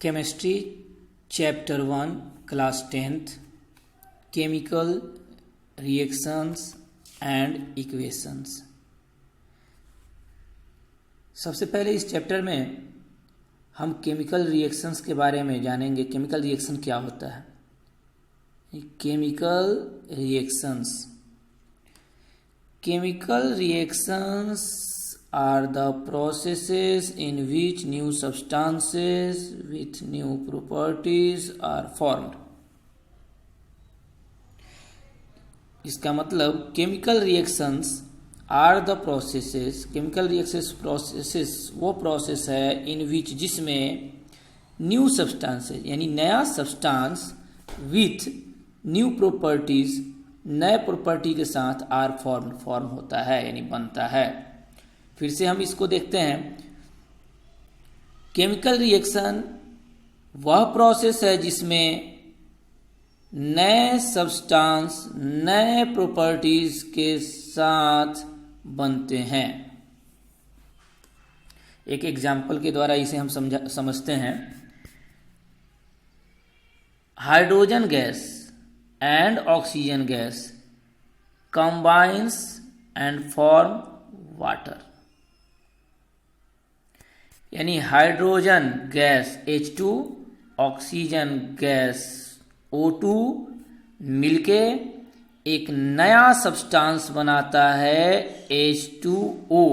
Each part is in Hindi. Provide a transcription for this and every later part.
Chemistry chapter 1 class 10th chemical reactions and equations. सबसे पहले इस चैप्टर में हम केमिकल रिएक्शंस के बारे में जानेंगे। केमिकल रिएक्शन क्या होता है? Chemical reactions are the processes in which new substances with new properties are formed। इसका मतलब chemical reactions are the processes, chemical reactions processes वो प्रोसेस है इन विच जिसमें न्यू सब्सटेंसेस यानी नया सब्सटेंस विथ न्यू प्रॉपर्टीज नए प्रॉपर्टी के साथ आर फॉर्म होता है यानी बनता है। फिर से हम इसको देखते हैं। केमिकल रिएक्शन वह प्रोसेस है जिसमें नए सब्सटेंस नए प्रॉपर्टीज के साथ बनते हैं। एक एग्जाम्पल के द्वारा इसे हम समझते हैं। Hydrogen gas and oxygen gas combines and form water. यानी hydrogen gas H2 oxygen gas O2 मिलके एक नया सब्सटेंस बनाता है H2O।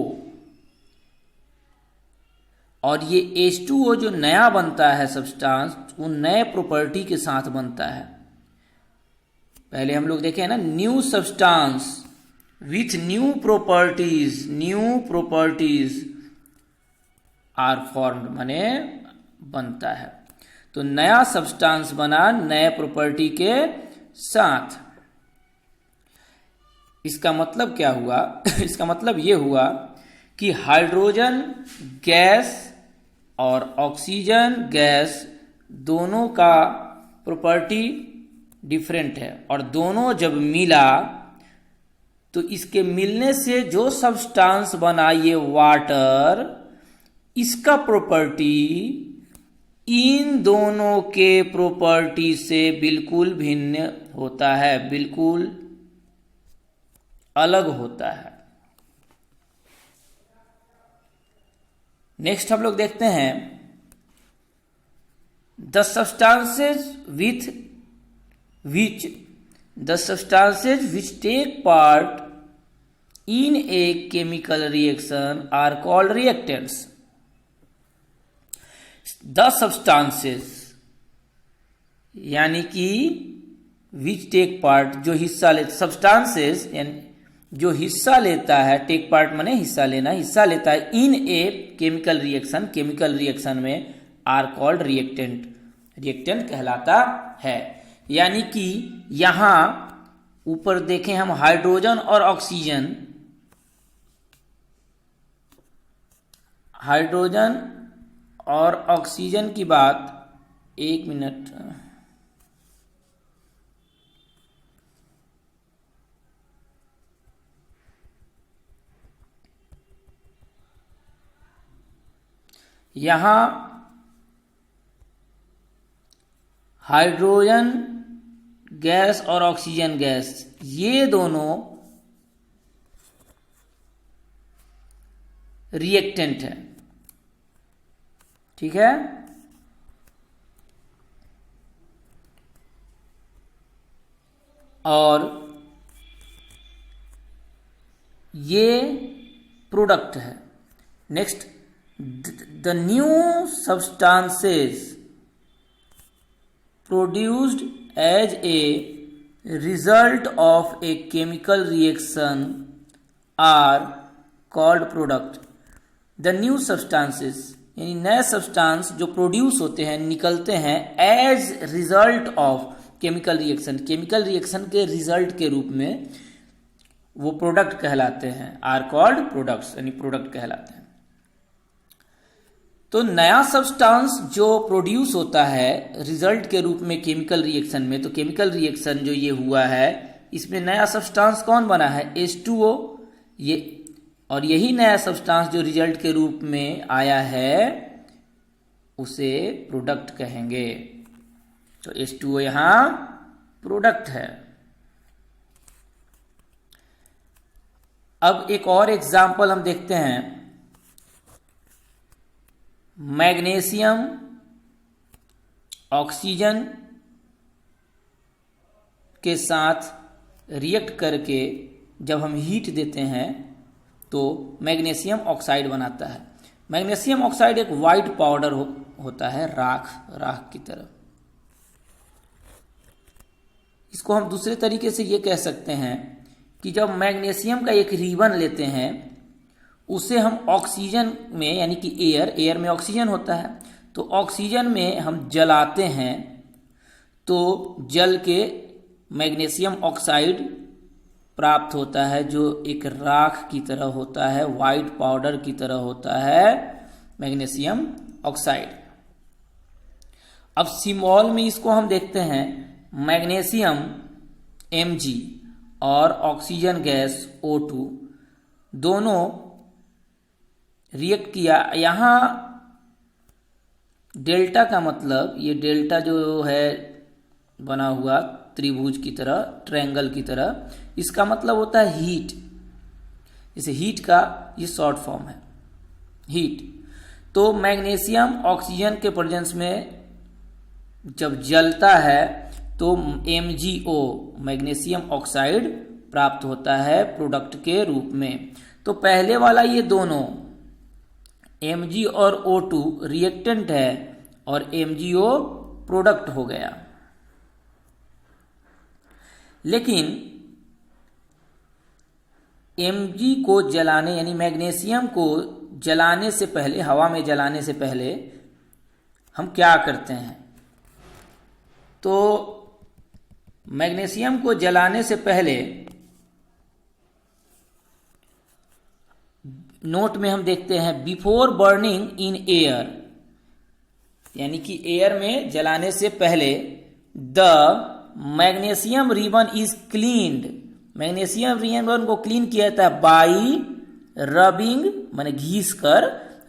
और ये H2O जो नया बनता है सब्सटेंस वो नए प्रॉपर्टी के साथ बनता है। पहले हम लोग देखे ना, new substance with new properties are formed माने बनता है। तो नया सब्सटेंस बना नए प्रॉपर्टी के साथ। इसका मतलब क्या हुआ? इसका मतलब ये हुआ कि हाइड्रोजन गैस और ऑक्सीजन गैस दोनों का प्रॉपर्टी डिफरेंट है और दोनों जब मिला तो इसके मिलने से जो सब्सटेंस बना ये वाटर, इसका प्रॉपर्टी इन दोनों के प्रॉपर्टी से बिल्कुल भिन्न होता है, बिल्कुल अलग होता है। नेक्स्ट हम लोग देखते हैं the substances which take part in a chemical reaction are called reactants. The substances यानी कि विच टेक पार्ट जो हिस्सा ले, सब्सटेंसेस यानी जो हिस्सा लेता है, टेक पार्ट माने हिस्सा लेना, हिस्सा लेता है इन ए केमिकल रिएक्शन में आर कॉल्ड रिएक्टेंट कहलाता है। यानी कि यहां ऊपर देखें हम हाइड्रोजन और ऑक्सीजन की बात, एक मिनट, यहां हाइड्रोजन गैस और ऑक्सीजन गैस ये दोनों रिएक्टेंट है, ठीक है। और ये प्रोडक्ट है। Next, the new substances produced as a result of a chemical reaction are called product। the new substances यानी नए सब्सटेंस जो प्रोड्यूस होते हैं, निकलते हैं as result of chemical reaction के रिजल्ट के रूप में वो प्रोडक्ट कहलाते हैं, आर कॉल्ड प्रोडक्ट्स यानी प्रोडक्ट कहलाते हैं। तो नया सब्सटेंस जो प्रोड्यूस होता है रिजल्ट के रूप में केमिकल रिएक्शन में, तो केमिकल रिएक्शन जो ये हुआ है इसमें नया सब्सटेंस कौन बना है? H2O। ये और यही नया सब्सटेंस जो रिजल्ट के रूप में आया है उसे प्रोडक्ट कहेंगे। तो H2O यहां प्रोडक्ट है। अब एक और एग्जाम्पल हम देखते हैं। मैग्नीशियम ऑक्सीजन के साथ रिएक्ट करके जब हम हीट देते हैं तो मैग्नीशियम ऑक्साइड बनाता है। मैग्नीशियम ऑक्साइड एक वाइट पाउडर होता है, राख की तरह। इसको हम दूसरे तरीके से ये कह सकते हैं कि जब मैग्नीशियम का एक रिबन लेते हैं, उसे हम ऑक्सीजन में, यानी कि एयर में ऑक्सीजन होता है, तो ऑक्सीजन में हम जलाते हैं तो जल के मैग्नीशियम ऑक्साइड प्राप्त होता है, जो एक राख की तरह होता है, वाइट पाउडर की तरह होता है मैग्नीशियम ऑक्साइड। अब सिंबल में इसको हम देखते हैं, मैग्नीशियम Mg और ऑक्सीजन गैस O2 दोनों रिएक्ट किया। यहां डेल्टा का मतलब, ये डेल्टा जो है बना हुआ त्रिभुज की तरह, ट्रायंगल की तरह, इसका मतलब होता है हीट। जैसे हीट का ये शॉर्ट फॉर्म है, हीट। तो मैग्नीशियम ऑक्सीजन के प्रेजेंस में जब जलता है तो MgO मैग्नीशियम ऑक्साइड प्राप्त होता है प्रोडक्ट के रूप में। तो पहले वाला ये दोनों Mg और O2 रिएक्टेंट है और MgO प्रोडक्ट हो गया। लेकिन Mg को जलाने, यानी मैग्नीशियम को जलाने से पहले, हवा में जलाने से पहले हम क्या करते हैं? तो मैग्नीशियम को जलाने से पहले नोट में हम देखते हैं बिफोर बर्निंग इन एयर, यानी कि एयर में जलाने से पहले the magnesium ribbon is cleaned. Magnesium ribbon को क्लीन किया जाता है बाई रबिंग, माने घीस कर,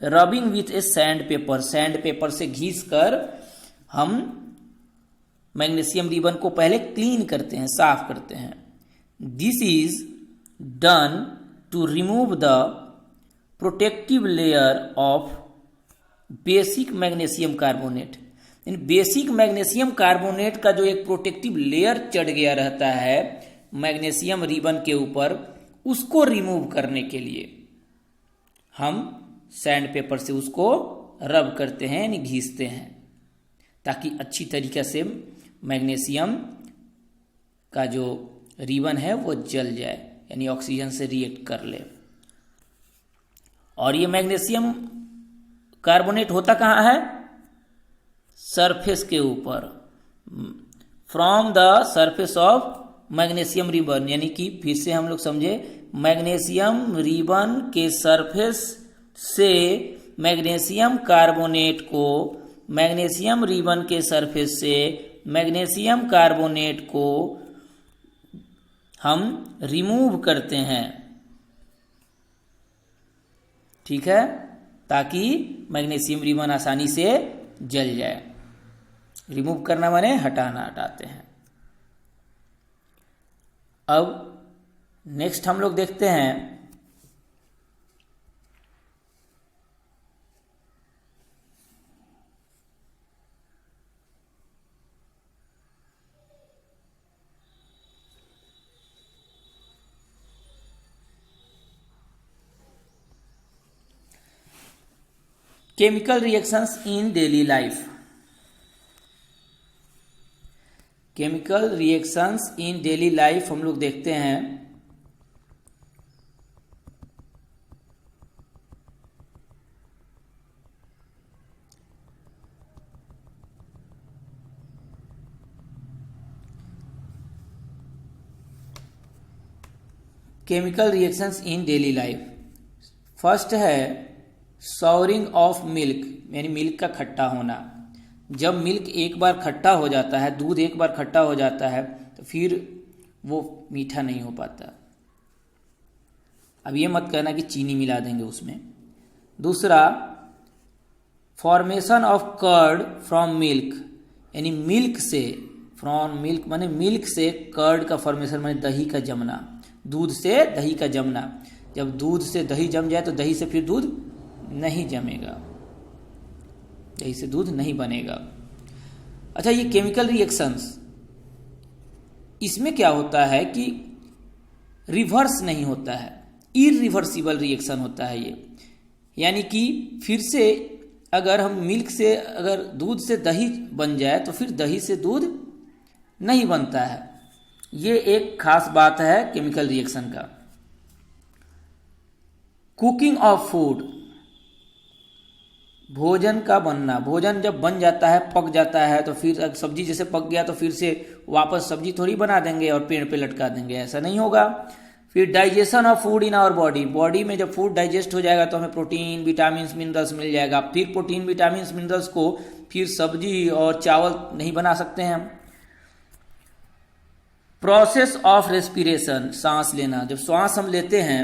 rubbing with A sand paper, sand paper से घीस कर हम मैग्नीशियम रिबन को पहले क्लीन करते हैं, साफ करते हैं। This is done to remove the protective layer of basic magnesium carbonate. Basic magnesium carbonate का जो एक प्रोटेक्टिव लेयर चढ़ गया रहता है मैग्नीशियम रिबन के ऊपर, उसको रिमूव करने के लिए हम सैंड पेपर से उसको रब करते हैं, यानी घीसते हैं, ताकि अच्छी तरीके से मैग्नीशियम का जो रिबन है वो जल जाए, यानी ऑक्सीजन से रिएक्ट कर ले। और ये मैग्नीशियम कार्बोनेट होता कहाँ है? सरफेस के ऊपर, from the surface of magnesium ribbon, यानी कि फिर से हम लोग समझे, मैग्नीशियम रिबन के सरफेस से मैग्नीशियम कार्बोनेट को, मैग्नीशियम रिबन के सरफेस से मैग्नीशियम कार्बोनेट को हम रिमूव करते हैं, ठीक है, ताकि मैग्नीशियम रिबन आसानी से जल जाए। रिमूव करना माने हटाना, हटाते हैं। अब नेक्स्ट हम लोग देखते हैं केमिकल रिएक्शंस इन डेली लाइफ। केमिकल रिएक्शंस इन डेली लाइफ हम लोग देखते हैं। केमिकल रिएक्शंस इन डेली लाइफ, फर्स्ट है सॉवरिंग ऑफ मिल्क, यानी मिल्क का खट्टा होना। जब मिल्क एक बार खट्टा हो जाता है, दूध एक बार खट्टा हो जाता है, तो फिर वो मीठा नहीं हो पाता। अब ये मत कहना कि चीनी मिला देंगे उसमें। दूसरा formation of curd from milk, यानी मिल्क से, फ्रॉम मिल्क माने मिल्क से कर्ड का फॉर्मेशन माने दही का जमना, दूध से दही का जमना। जब दूध से दही जम जाए तो दही से फिर दूध नहीं जमेगा, दही से दूध नहीं बनेगा। अच्छा, ये केमिकल रिएक्शंस, इसमें क्या होता है कि रिवर्स नहीं होता है, इरिवर्सिबल रिएक्शन होता है ये। यानी कि फिर से अगर हम मिल्क से अगर दूध से दही बन जाए तो फिर दही से दूध नहीं बनता है। ये एक खास बात है केमिकल रिएक्शन का। कुकिंग ऑफ फूड, भोजन का बनना, भोजन जब बन जाता है, पक जाता है, तो फिर सब्जी जैसे पक गया तो फिर से वापस सब्जी थोड़ी बना देंगे और पेड़ पे लटका देंगे, ऐसा नहीं होगा। फिर digestion of food in our body, body में जब फूड डाइजेस्ट हो जाएगा तो हमें प्रोटीन विटामिन मिनरल्स मिल जाएगा। फिर प्रोटीन विटामिन मिनरल्स को फिर सब्जी और चावल नहीं बना सकते हैं हम। प्रोसेस ऑफ रेस्पिरेशन, सांस लेना, जब श्वास हम लेते हैं,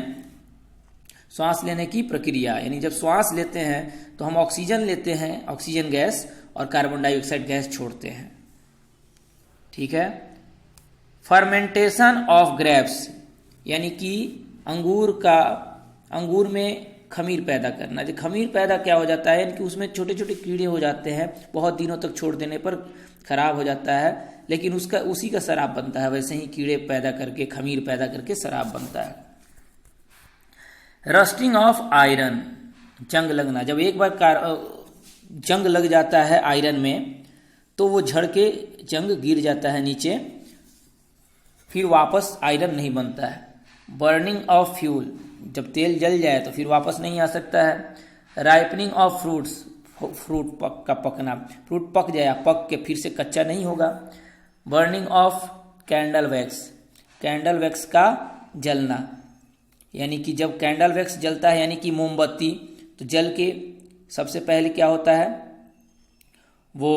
श्वास लेने की प्रक्रिया, यानी जब श्वास लेते हैं तो हम ऑक्सीजन लेते हैं, ऑक्सीजन गैस, और कार्बन डाइऑक्साइड गैस छोड़ते हैं, ठीक है। फर्मेंटेशन ऑफ ग्रेप्स, यानी कि अंगूर में खमीर पैदा करना। जो खमीर पैदा क्या हो जाता है, यानी कि उसमें छोटे छोटे कीड़े हो जाते हैं, बहुत दिनों तक छोड़ देने पर खराब हो जाता है, लेकिन उसी का शराब बनता है। वैसे ही कीड़े पैदा करके, खमीर पैदा करके शराब बनता है। रस्टिंग ऑफ आयरन, जंग लगना, जब एक बार जंग लग जाता है आयरन में तो वो झड़ के जंग गिर जाता है नीचे, फिर वापस आयरन नहीं बनता है। बर्निंग ऑफ फ्यूल, जब तेल जल जाए तो फिर वापस नहीं आ सकता है। राइपनिंग ऑफ फ्रूट्स, फ्रूट का पकना, फ्रूट पक जाए, पक के फिर से कच्चा नहीं होगा। Burning of candle wax, candle wax का जलना, यानी कि जब कैंडल वैक्स जलता है, यानी कि मोमबत्ती, तो जल के सबसे पहले क्या होता है, वो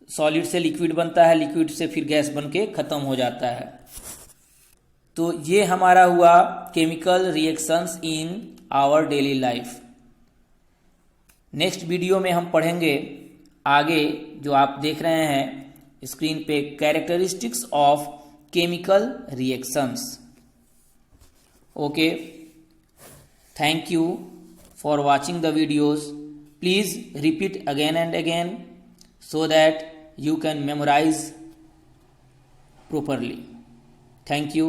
सॉलिड से लिक्विड बनता है, लिक्विड से फिर गैस बन के खत्म हो जाता है। तो ये हमारा हुआ chemical reactions in our daily life. Next video में हम पढ़ेंगे आगे, जो आप देख रहे हैं स्क्रीन पे, characteristics of chemical reactions. Okay, thank you for watching the videos. Please repeat again and again so that you can memorize properly. Thank you.